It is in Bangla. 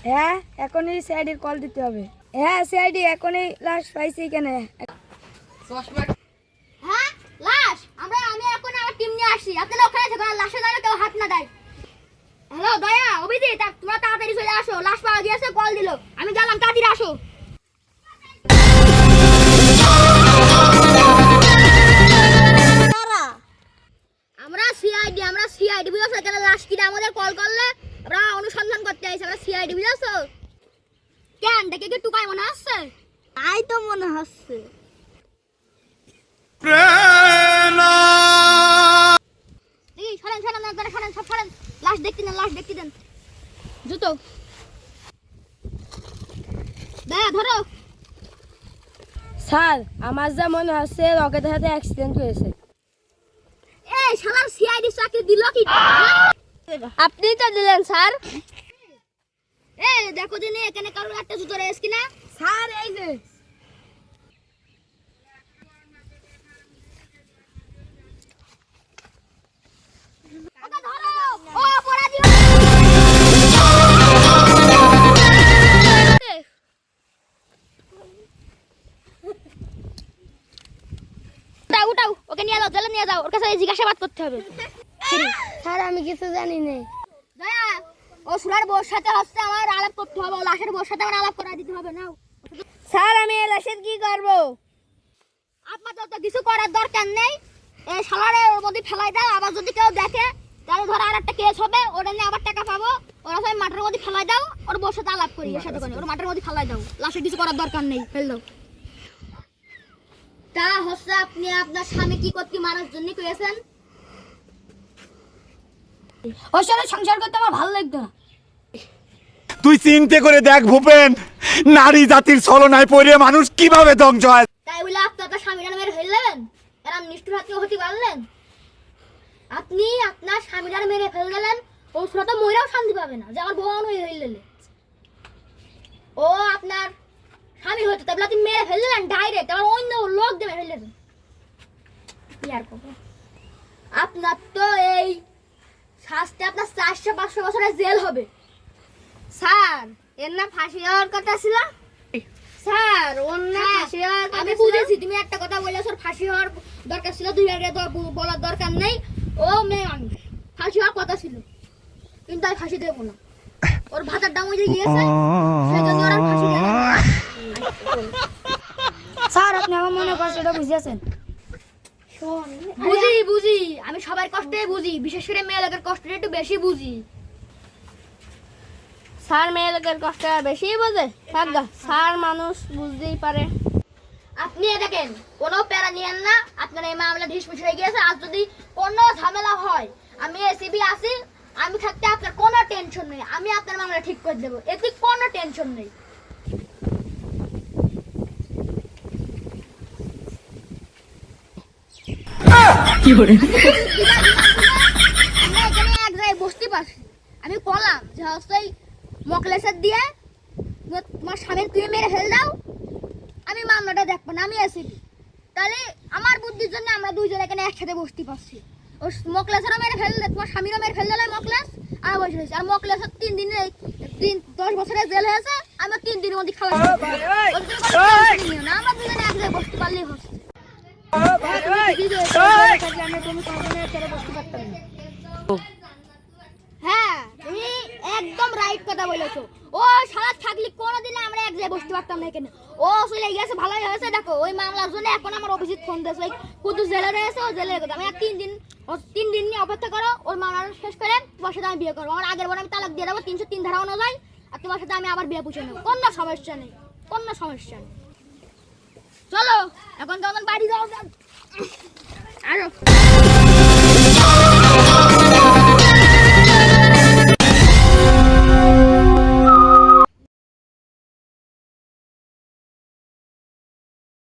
হ্যাঁ, এখনই সিআইডির কল দিতে হবে। হ্যাঁ সিআইডি, এখনই লাশ পাইছি কেন? হ্যাঁ লাশ, আমি এখন আমার টিম নিয়ে আসি। আপনারা ওখানে থাকুন, আর লাশের গায়ে কেউ হাত না দেয়। হ্যালো দয়া, অভিজিৎ, তোমরা তাড়াতাড়ি চলে আসো, লাশ পাওয়া গিয়েছে, কল দিল। আমি গেলাম, তাড়াতাড়ি আসো। আমরা সিআইডি বুঝছো? এখানে লাশ কিনা আমাদের কল করলে আমরা অনুসন্ধান করতে আইছি। আমরা সিআইডি বুঝছো? কেন দেখে কি টুকাই মনে হচ্ছে? তাই তো মনে হচ্ছে। লাশ দেখতে দেন। জুতো দয়া ধরো। স্যার, আমার যা মনে হচ্ছে রকেটের সাথে অ্যাক্সিডেন্ট হয়েছে। এই শালার সিআইডি চাকরি দিল কি? আপনি তো দিলেন স্যার। এই দেখো দিনে এখানে কারোর একটা জুতো রয়েছে কিনা। স্যার এই যে। ওকে ধরো। ও অপরাধী। উঠাও, ওকে নিয়ে যাও, জেলে নিয়ে যাও। ওর কাছে জিজ্ঞাসাবাদ করতে হবে। স্যার আমি কিছু জানি না। দয়া, ও সুরার বউর সাথে হচ্ছে আমার আলাপ করতে হবে, ও লাশের বউর সাথে আমার আলাপ করা দিতে হবে। নাও। স্যার আমি এই লাশের কি করব? আপাতত কিছু করার দরকার নেই। এই শালারে ওর মধ্যে ফেলাই দাও। আবার যদি কেউ দেখে তাহলে ধরো আর একটা কেস হবে, ওটা নিয়ে আবার টাকা পাবো। ওরা সবাই মাঠের মধ্যে ফেলাই দাও, ওর বউর সাথে আলাপ করি, এর সাথে করে ওর মাঠের মধ্যে ফেলাই দাও। লাশের কিছু করার দরকার নেই, ফেল দাও। তা হচ্ছে আপনি আপনার স্বামী কি করতে মারার জন্য করেছেন? ওর সাথে সংসার করতে আমার ভালো লাগতো না। তুই চিন্তা করে দেখ ভূপেন, নারী জাতির ছলনায় পড়ে মানুষ কিভাবে ধ্বংস হয়। তাই বলে আপনি আপনার স্বামীরা মেরে ফেললেন? এরা নিষ্ঠুর হাতে হতে পারলেন? আপনি আপনার স্বামীরা মেরে ফেল গেলেন, ও সুরা তো মহিলাও শান্তি পাবে না যে আমার বউ হয়ে ফেললেন। ও আপনার স্বামী হতো, তাহলে আপনি মেরে ফেললেন ডাইরেক্ট, আবার অন্য লোক দিয়ে মেরে ফেললেন। কি আর করবো? আপনার তো এই শাস্তি আপনার 400-500 বছরের জেল হবে। স্যার এর না ফাঁসি হওয়ার কথা ছিল। স্যার ওর না ফাঁসি হওয়ার কথা আমি ছিল। বুঝেছি তুমি একটা কথা বলেছো, ওর ফাঁসি হওয়ার দরকার ছিল, দুই আগে বলার দরকার নেই। ও মেয়ে মানুষ, ফাঁসি হওয়ার কথা ছিল, কিন্তু আমি ফাঁসি দেবো না। ওর ভাতার দাম হয়ে গিয়েছে, সেই জন্য ওর আর ফাঁসি দেবো না। স্যার আপনি আমার মনে কষ্টটা বুঝিয়েছেন। বুঝি, আমি সবার কষ্টই বুঝি, বিশেষ করে মেয়ে লোকের কষ্টটা একটু বেশি বুঝি। স্যার মেয়ে লোকের কষ্ট বেশি বোঝে? থাকগা, স্যার মানুষ বুঝতেই পারে। আপনি দেখেন কোনো প্যারা নিয়েন না, আপনার এই মামলা ঢিসমিস হয়ে গিয়েছে। আর যদি কোনো ঝামেলা হয়, আমি এসিবি আছি, আমি থাকতে আপনার কোনো টেনশন নেই। আমি আপনার মামলা ঠিক করে দেবো, এতে কোনো টেনশন নেই। কি করে? আমরা এখানে এক জায়গায় বসতে পারছি। আমি বললাম যে হচ্ছে মকলেসের দিয়ে তোমার স্বামীর তুমি মেরে ফেল দাও, আমি মামলাটা দেখবো না, আমি এসিবি। তাহলে আমার বুদ্ধির জন্য আমরা দুইজন এখানে একসাথে বসতে পারছি। ও মকলেসেরও মেরে ফেললে, তোমার স্বামীরও মেরে ফেল দিলে মকলেস, আর বসে রয়েছে। আর মকলেসের 10 বছরের জেল হয়েছে, আমার 3 দিনের মধ্যে খাওয়া না। আমরা দুজনে এক জায়গায় বসতে পারলেই হচ্ছে। হ্যাঁ তুমি একদম রাইট কথা বলেছো। ও সারা থাকলে কোনোদিন আমরা এক জায়গায় বসতে পারতাম না এখানে। ও চলে গেছে, ভালোই হয়েছে। দেখো ওই মামলার জন্য এখন আমার অভিজিৎ ফোন দিয়েছে, ওই কুদ্দুস জেলে রয়েছে, ও জেলে রেখে আমি 3 দিন নিয়ে অপেক্ষা করো, ওর মামলাটা শেষ করে তোমার সাথে আমি বিয়ে করবো। আমার আগের বার আমি তালাক দিয়ে দেবো, 303 ধারা অনুযায়ী, আর তোমার সাথে আমি আবার বিয়ে পুষে নেবো। কোনো সমস্যা নেই, কোনো সমস্যা নেই। চলো এখন তো বাড়ি যাও। আরো